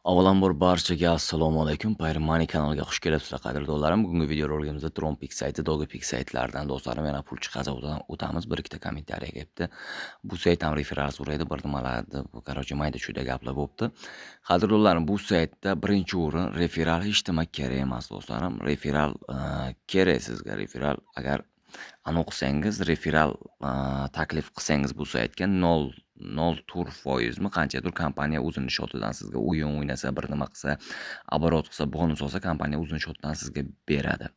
Avvalambor barchaga assalomu alaykum. Payrmani kanaliga xush kelibsizlar qadrdonlarim. Bugungi video roligimizda Tronpix sayti, Dogipix saytlaridan do'stlarim yana pul chiqazib o'tamiz. Bir ikkita kommentariya kelibdi. Bu sayt ham referal so'raydi, bir nimalarni, короче, mayda-chuyda gaplar bo'libdi. Qadrdonlarim, bu saytda birinchi o'rin referal hech nima kerak emas do'stlarim. Referal kerak sizga. Referal agar o'qisangiz, referal taklif qilsangiz bu saytga 0.4%mi qanchadir kompaniya o'zini shotidan sizga o'yin o'ynasa, bir nima qilsa, оборот qilsa, bonus olsa, kompaniya o'zini shotidan sizga beradi.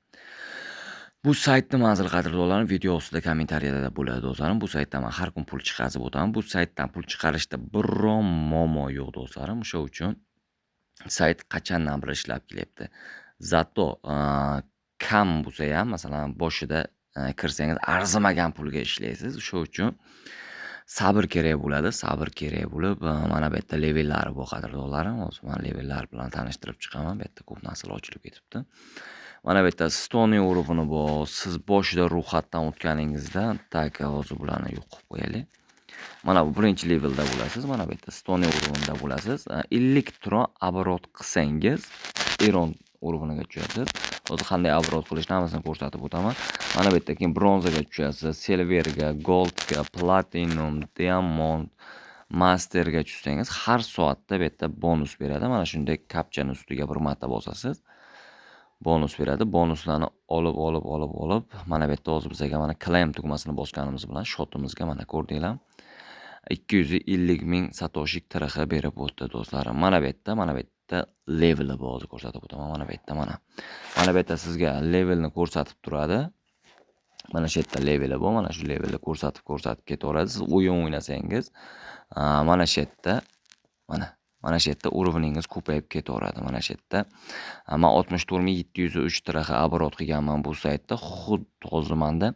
Bu saytni manzil qadrdonlarim video ostida kommentariyada bo'ladi do'stlarim. Bu saytdan men har kun pul chiqazib o'taman. Bu saytdan pul chiqarishda biron muammo yo'q do'stlarim. O'sha uchun sayt qachondan beri ishlab kelyapti. Zato kam bo'lsa ham, masalan, boshida kirsangiz arzimagan pulga ishlaysiz. O'sha uchun sabr kerak bo'ladi. Sabr kerak bo'lib, mana bu yerda levellari bor qadrdonlarim. Hozir men levellar bilan tanishtirib chiqaman. Bu yerda ko'p narsalar ochilib ketibdi. Mana bu yerda stoniy urovini bor. Siz boshida ro'yxatdan o'tganingizda, tak hozir bularni yo'q qilib qo'yaylik. Mana bu birinchi levelda bo'lasiz. Mana bu yerda stoniy urovida bo'lasiz. 50 tron оборот qilsangiz, Eron urug'iga tushasiz. Hozir qanday оборот qilishni hammasini ko'rsatib o'taman. Mana bu yerda keyin bronzaga tushasiz, silverga, goldga, platinum, diamond, masterga tushsangiz, har soatda bu yerda bonus beradi. Mana shunday kapchani ustiga bir marta bosasiz. Bonus beradi. Bonuslarni olib, mana bu yerda hozir bizga mana claim tugmasini bosganimiz bilan shotimizga mana ko'rdinglar. 250 ming satoshi TRX berib o'tdi do'stlarim. Mana bu yerda levelni hozir ko'rsatib o'taman. Mana bu yerda mana bu yerda sizga levelni ko'rsatib turadi. Mana shu yerda leveli bor. Mana shu levelni ko'rsatib ketaveradi. Siz o'yin o'ynasangiz, mana shu yerda mana shu yerda urovningiz ko'payib ketaveradi. Mana shu yerda men 64703 TRX оборот qilganman bu saytda. Xuddi hozir menda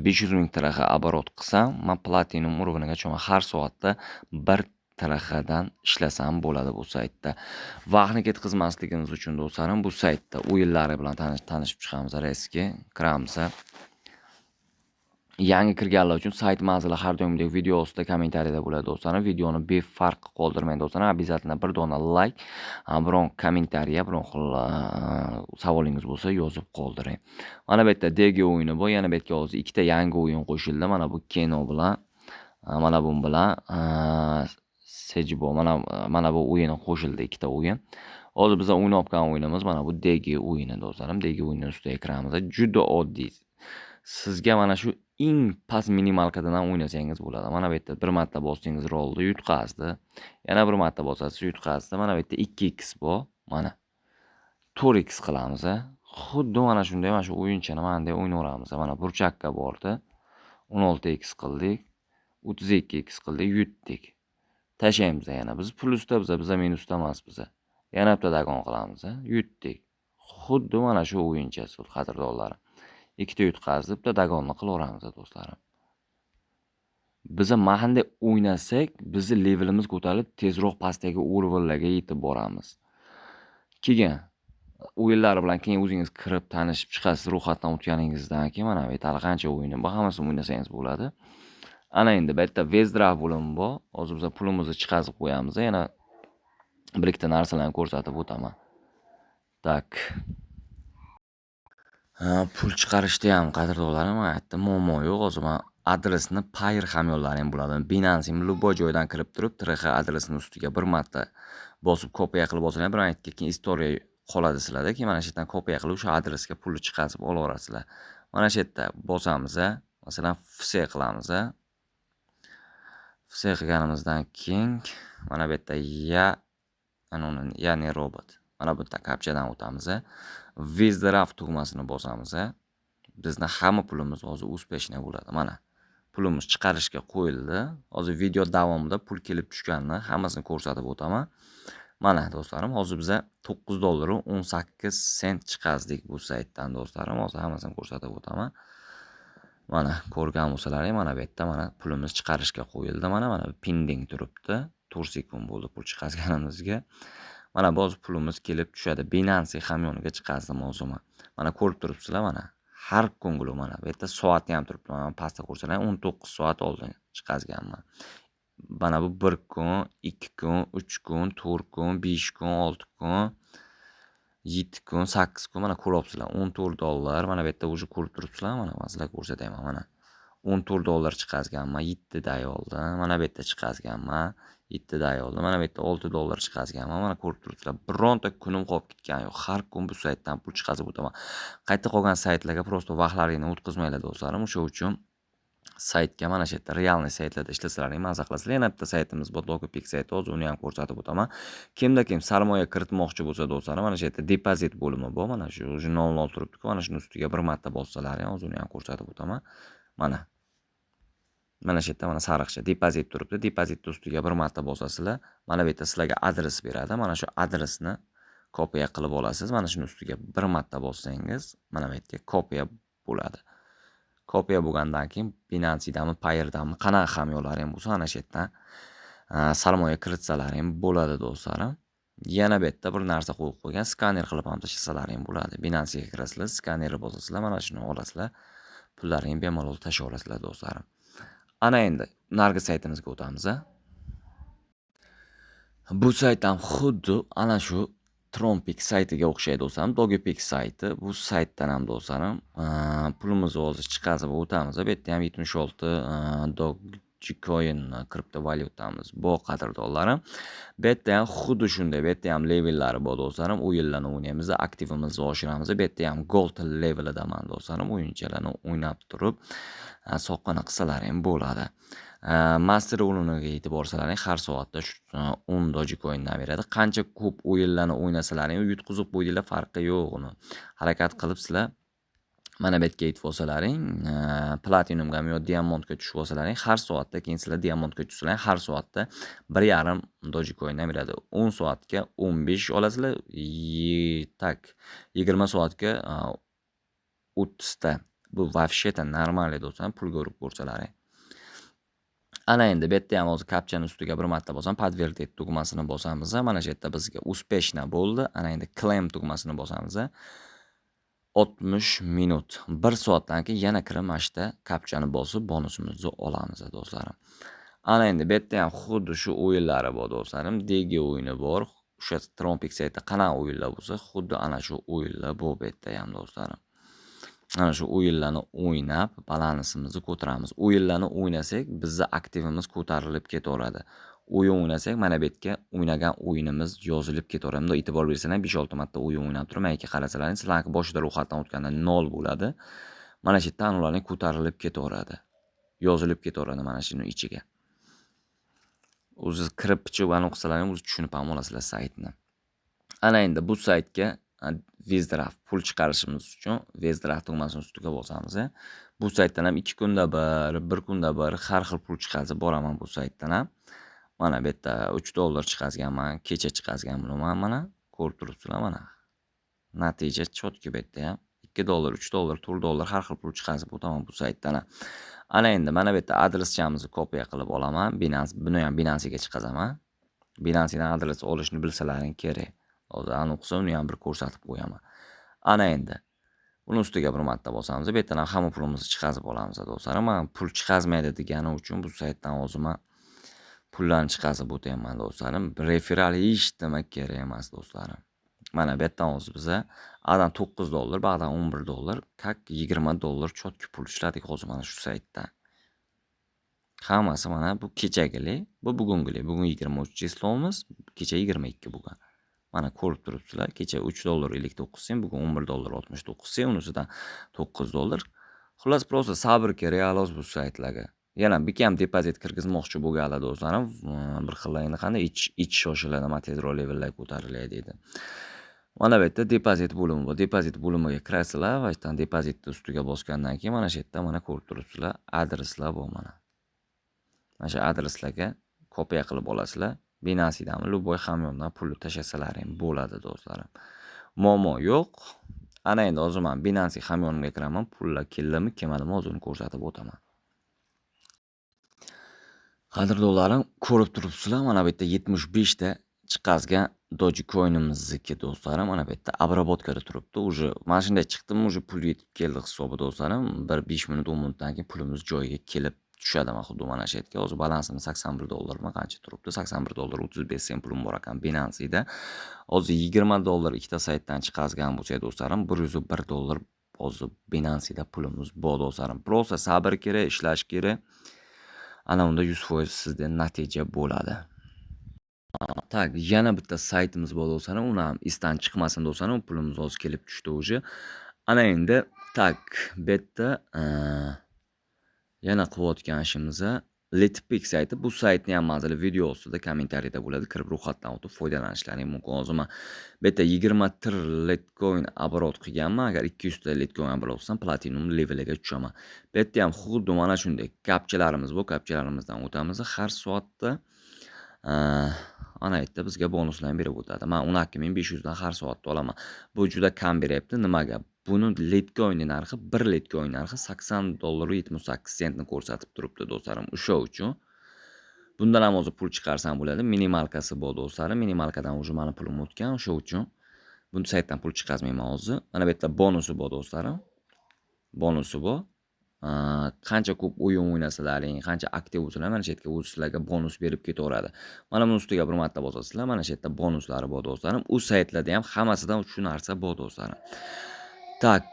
500 ming TRX оборот qilsam, men platinum urovniga tushaman. Har soatda 1 TRXdan ishlasam bo'ladi bu saytda. Vaqtni ketkazmasligimiz uchun do'stlarim, bu saytda o'yinlari bilan tanishib chiqamiz. Reski kiramiz. Yangi kirganlar uchun sayt manzili har doimgidek video ostida kommentariyada bo'ladi do'stlarim. Videoni befarq qoldirmang do'stlarim. Обязательно bir dona like, biron kommentariya, biron savolingiz bo'lsa yozib qoldiring. Mana bu yerda DG o'yini bor. Yana bu yerga hozir ikkita yangi o'yin qo'shildi. Mana bu Keno bilan, mana bu bilan Sejbo. Mana bu o'yin qo'shildi, ikkita o'yin. Hozir biz o'ynayotgan o'yinimiz mana bu DG o'yini do'stlarim. DG o'yinining ustiga kiramiz. Juda oddiy. Sizga mana shu eng past minimalkadan o'ynasangiz bo'ladi. Mana bu yerda bir marta bossangiz rolni yutqazdi. Yana bir marta bosasiz yutqazdi. Mana bu yerda 2x bor. Mana 4x qilamiz. Xuddi mana shunday, mana shu o'yinchani mana o'ynaveramiz. Mana burchakka bordi. 16x qildik. 32x qildik, yutdik. Tashlaymiz yana. Biz plusda, biz minusda emas biz. Yana bitta dagon qilamiz, yutdik. Xuddi mana shu o'yinchasi qadrdonlarim. Ikkita yutqazib, bitta dagonni qilaveramiz do'stlarim. Biz mahanda o'ynasak, bizni levelimiz ko'tarilib, tezroq pastdagi urovlarga yetib boramiz. Keyin o'yinlar bilan keyin o'zingiz kirib tanishib chiqasiz, ro'yxatdan o'tganingizdan keyin mana bu yerda qancha o'yini bor, hammasini o'ynasangiz bo'ladi. Ana endi bu yerda Vezdrav bo'limi bor. Hozir biz pulimizni chiqazib qo'yamiz. Yana bir ikkita narsalarni ko'rsatib o'taman. Tak. Pul chiqarishda ham qadrdonlarim, aytdi, muammo yo'q. Hozir men adresni Payer ham yo'llaring bo'ladi. Binance любой joydan kirib turib, TRX adresini ustiga bir marta bosib kopiya qilib olsanglar, bir aytga keyin istoriya qoladi sizlarda. Keyin mana shu yerdan kopiya qilib o'sha adresga pulni chiqazib olaverasizlar. Mana shu yerda bosamiz, masalan, все qilamiz. Все qilganimizdan keyin mana bu yerda ya'ni robot. Mana bu yerda kapchadan o'tamiz. Vezdrav tugmasini bosamiz. Bizning hamma pulimiz hozir uspешный bo'ladi. Mana pulimiz chiqarishga qo'yildi. Hozir video davomida pul kelib tushganini hammasini ko'rsatib o'taman. Mana do'stlarim, hozir biz $9.18 chiqazdik bu saytdan do'stlarim. Hozir hammasini ko'rsatib o'taman. Mana ko'rgan bo'lsalaring, mana bu yerda mana pulimiz chiqarishga qo'yildi. Mana pending turibdi. 4 sekund bo'ldi pul chiqazganimizga. Mana hozir pulimiz kelib tushadi. Binance hamyoniga chiqazdim hozir. Mana ko'rib turibsizlar, mana har kungli mana bu yerda soati ham turibdi. Mana pastda ko'rsalaring, 19 soat oldin chiqazganman. Mana bu 1 kun, 2 kun, 3 kun, 4 kun, 5 kun, 6 kun, 7 kun, 8 kun mana ko'ryapsizlar. $14. Mana bu yerda uje ko'rib turibsizlar. Mana men sizlarga ko'rsataman mana. $14 chiqazganman 7 day oldin. Mana bu yerda chiqazganman 7 day oldin. Mana bu yerda $6 chiqazganman. Mana ko'rib turibsizlar. Bironta kunim qolib ketgani yo'q. Har kun bu saytdan pul chiqazib o'taman. Qayta qolgan saytlarga prosta vaqtlaringni o'tkazmanglar do'stlarim. O'sha uchun saytga mana shu yerda realniy saytlarda ishlasalaring maza qilasizlar. Yana bitta saytimiz bor, DocuPix sayti. Hozir uni ham ko'rsatib o'taman. Kimda kim sarmoya kiritmoqchi bo'lsa do'stlarim, mana shu yerda depozit bo'limi bor. Mana shu 00 turibdi-ku. Mana shuni ustiga bir marta bossalaring, hozir uni ham ko'rsatib o'taman. Mana. Mana shu yerda mana sariqcha depozit turibdi. Depozitni ustiga bir marta bosasizlar, mana bu yerda sizlarga adres beradi. Mana shu adresni kopiya qilib olasiz. Mana shuni ustiga bir marta bossangiz, mana bu yerga kopiya bo'ladi. Kopiya bo'lgandan keyin Binance'dami, Paye'dami, qanaqa hamyonlaring bo'lsa, ana shu yerdan sarmoya kiritsalaring bo'ladi do'stlarim. Yana bu yerda bir narsa qo'yib qo'ygan, skaner qilib ham tashlasalaring bo'ladi. Binance'ga kirasizlar, skanerni bosasizlar, mana shuni olasizlar. Pullaringni bemalol tashlab olasizlar do'stlarim. Ana endi nargi saytimizga o'tamiz. Bu sayt ham xuddi ana shu TronPix saytiga o'xshaydi do'stlarim. DocuPix sayti. Bu saytdan ham do'stlarim pulimizni hozir chiqazib o'tamiz. Bu yerda ham 76 Dogecoin kriptovalyutamiz bor qadrdonlarim. Bu yerda ham xuddi shunday. Bu yerda ham levellari bor do'stlarim. O'yinlarni o'ynaymiz, aktivimizni oshiramiz. Bu yerda ham gold levelidaman do'stlarim. O'yinchalarni o'ynab turib soqqani qilsalaring bo'ladi. Master o'yiniga yetib borsalaring har soatda 10 Dogecoindan beradi. Qancha ko'p o'yinlarni o'ynasalaring yutqizib qo'ydinglar, farqi yo'q uni. Harakat qilib sizlar mana bu yerga yetib olsalaring, platinumga yo diamondga tushib olsalaring, har soatda keyin sizlar diamondga tushsalaring, har soatda 1,5 Dogecoindan beradi. 10 soatga 15 olasizlar, tak 20 soatga 30 ta. Bu вообще-то нормально do'stlar, pulga urib ko'rsalaring. Ana endi bu yerda ham hozir kapchani ustiga bir marta bosam, подтвердить tugmasini bosamiz. Mana shu yerda bizga успешно bo'ldi. Ana endi claim tugmasini bosamiz. 60 minut. 1 soatdan keyin yana kirib mana shu yerda kapchani bosib bonusimizni olamiz do'stlarim. Ana endi bu yerda ham xuddi shu o'yinlari bor do'stlarim. Degi o'yini bor. O'sha TronPix saytida qanaqa o'yinlar bo'lsa, xuddi ana shu o'yinlar bor bu yerda ham do'stlarim. Ana shu o'yinlarni o'ynab balansimizni ko'taramiz. O'yinlarni o'ynasak, bizning aktivimiz ko'tarilib ketaveradi. O'yin o'ynasak, mana bu yerga o'ynagan o'yinimiz yozilib ketaveradi. Bunda e'tibor bersanglar 5-6 marta o'yin o'ynab turib, mana yerga qarasalaring, sizlarning boshida ro'yxatdan o'tganda 0 bo'ladi. Mana shu yerda ularning ko'tarilib ketaveradi. Yozilib ketaveradi mana shuning ichiga. O'zi kirib pichuvani o'qisalaring, o'zi tushunib ham olasizlar saytni. Ana endi bu saytga Withdraft pul chiqarishimiz uchun Withdraft tugmasini ustiga bosamiz. Bu saytdan ham 2 kunda bir, 1 kunda bir har xil pul chiqazib boraman bu saytdan ham. Mana bu yerda $3 chiqazganman, kecha chiqazganman mana. Ko'rib turibsizlar mana. Natija chotki bu yerda ham $2, $3, $4 har xil pul chiqazib o'taman bu saytdan ham. Ana endi mana bu yerda adreschamizni kopiya qilib olaman. Binance, buni ham Binance'ga chiqazaman. Binance'dan adres olishni bilsalaring kerak. Hozir aniqsa uni ham bir ko'rsatib qo'yaman. Ana endi uni ustiga bir marta bosamiz. Bu yerdan ham hamma pulimizni chiqazib olamiz do'stlarim. Men pul chiqazmaydi degani uchun bu saytdan hozir men pullarni chiqazib o'tayman do'stlarim. Referral hech nima kerak emas do'stlarim. Mana bu yerdan hozir biza adam $9, ba'dan $11, kak $20 chotki pul ishladik hozir mana shu saytdan. Hammasi mana bu kechagili, bu bugungilik. Bugun 23 chислomuz, kecha 22 bo'lgan. Mana ko'rib turibsizlar. Kecha $3.59, bugun $11.69, unisidan $9. Xullas prosta sabr kerak aloz bu saytlarga. Yana bir ham depozit kirgizmoqchi bo'lganlar do'stlarim, bir xillayini qanday ich shoshiladi, tezroq levellar ko'tarilay dedi. Mana bu yerda depozit bo'limi bor. Depozit bo'limiga kirasizlar va ishdan depozitni ustiga bosgandan keyin mana shu yerda mana ko'rib turibsizlar, adreslar bor mana. Mana shu adreslarga kopiya qilib olasizlar. Binance'dan любой hamyondan pulni tashlasalaring bo'ladi do'stlarim. Muammo yo'q. Ana endi hozir men Binance hamyoniga kiraman, pullar keldimi, kelmadimi o'zini ko'rsatib o'taman. Qadrdonlarim, ko'rib turibsizlar, mana bu yerda 75 ta chiqazgan Dogecoin'imizniki do'stlarim, mana bu yerda обработкада turibdi. Уже mana shunday chiqdimi, уже pul yetib keldi hisobi do'stlarim. Bir 5 minut, 10 minutdan keyin pulimiz joyiga kelib tushadi xuddi mana shu yerga. O'zi balansimiz $81 qancha turibdi? $81.35 pulim bor ekan Binance'da. O'zi $20 ikkita saytdan chiqazgan bo'lsak do'stlarim, $101 o'zi Binance'da pulimiz bor do'stlarim. Prosta sabr kerak, ishlash kerak. Ana unda 100% sizda natija bo'ladi. Tak, yana bitta saytimiz bor do'stlarim, uni ham isdan chiqmasin do'stlarim, pulimiz hozir kelib tushdi o'zi. Ana endi tak, bu yerda yana qilayotgan ishimiz Litpik sayti. Bu saytni ham manzili video ostida kommentariyada bo'ladi. Kirib ro'yxatdan o'tib foydalanishlaring mumkin. Hozir men bu yerda 20 Litecoin оборот qilganman. Agar 200 ta Litecoin оборот qilsam platinum leveliga tushaman. Bu yerda ham xuddi mana shunday kapchalarimiz bor. Kapchalarimizdan o'tamiz. Har soatda ana yerda bizga bonuslarni berib o'tadi. Men 12500 dan har soatda olaman. Bu juda kam beryapti. Nimaga? Buni Litecoin narxi, 1 Litecoin narxi $80.78 ko'rsatib turibdi do'stlarim. O'sha uchun bundan ham o'zi pul chiqarsam bo'ladi. Minimalkasi bor do'stlarim. Minimalkadan o'zi meni pulim o'tgan. O'sha uchun bu saytdan pul chiqazmayman hozir. Mana bu yerda bonusi bor do'stlarim. Bonusi bor. Qancha ko'p o'yin o'ynasalaring, qancha aktiv bo'lsalar, mana shu yerga o'zi sizlarga bonus berib ketaveradi. Mana buni ustiga bir marta bosasizlar, mana shu yerda bonuslari bor do'stlarim. U saytlarda ham hammasidan shu narsa bor do'stlarim. Tak.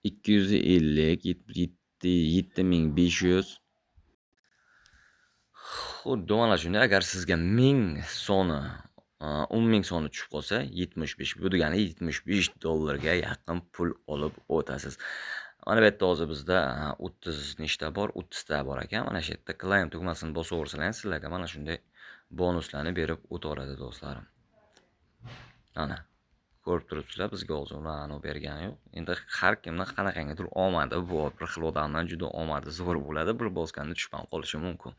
250, 7500. Xuddi mana shunday. Agar sizga 1000 soni 10.000 soni tushib qolsa, 75, bu degani $75 ga yaqin pul olib o'tasiz. Mana bu yerda hozir bizda 30 nechta bor, 30 ta bor ekan. Mana shu yerda claim tugmasini bosaversangiz, sizlarga mana shunday bonuslarni berib o'taveradi do'stlarim. Mana ko'rib turibsizlar, bizga hozir ularni bergani yo'q. Endi har kimning qanaqangidir omadi bor. Bir xil odamdan juda omadi zo'r bo'ladi, bir bosganda tushib ham qolishi mumkin.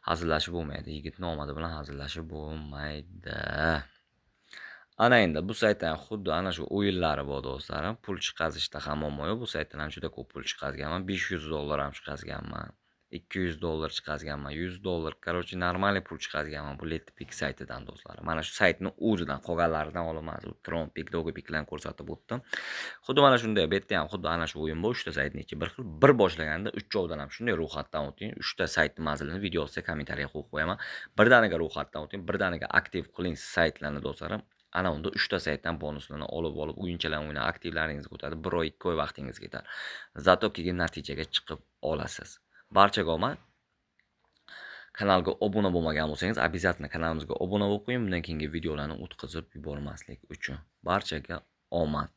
Hazillashib bo'lmaydi. Yigitning omadi bilan hazillashib bo'lmaydi. Ana endi bu saytdan xuddi ana shu o'yinlari bor do'stlarim. Pul chiqazishda ham muammo yo'q. Bu saytdan ham juda ko'p pul chiqazganman. $500 ham chiqazganman. $200 chiqazganman, $100, короче, normal pul chiqazganman bu Litpik saytidan do'stlarim. Mana shu saytni o'zidan, qolganlaridan olaman. Trompik, Dogipiklarni ko'rsatib o'tdim. Xuddi mana shunday, bu yerda ham xuddi ana shu o'yin bor. 3 ta saytning ichi bir xil. Bir boshlaganda 3 ham shunday ro'yxatdan o'ting. 3 ta saytni manzilini videosiga kommentariya qo'yib qo'yaman. Birdaniga ro'yxatdan o'ting, birdaniga aktiv qiling saytlarni do'stlarim. Ana unda 3 ta saytdan bonuslarni olib, o'yinchalarni o'ynab, aktivlaringizga o'tadi. 1 oy, 2 oy vaqtingiz ketadi. Zato keyin natijaga chiqib olasiz. Barchaga omad. Kanalga obuna bo'lmagan bo'lsangiz, обязательно kanalimizga obuna bo'lib qo'ying. Bundan keyingi videolarni o'tkazib yubormaslik uchun. Barchaga omad.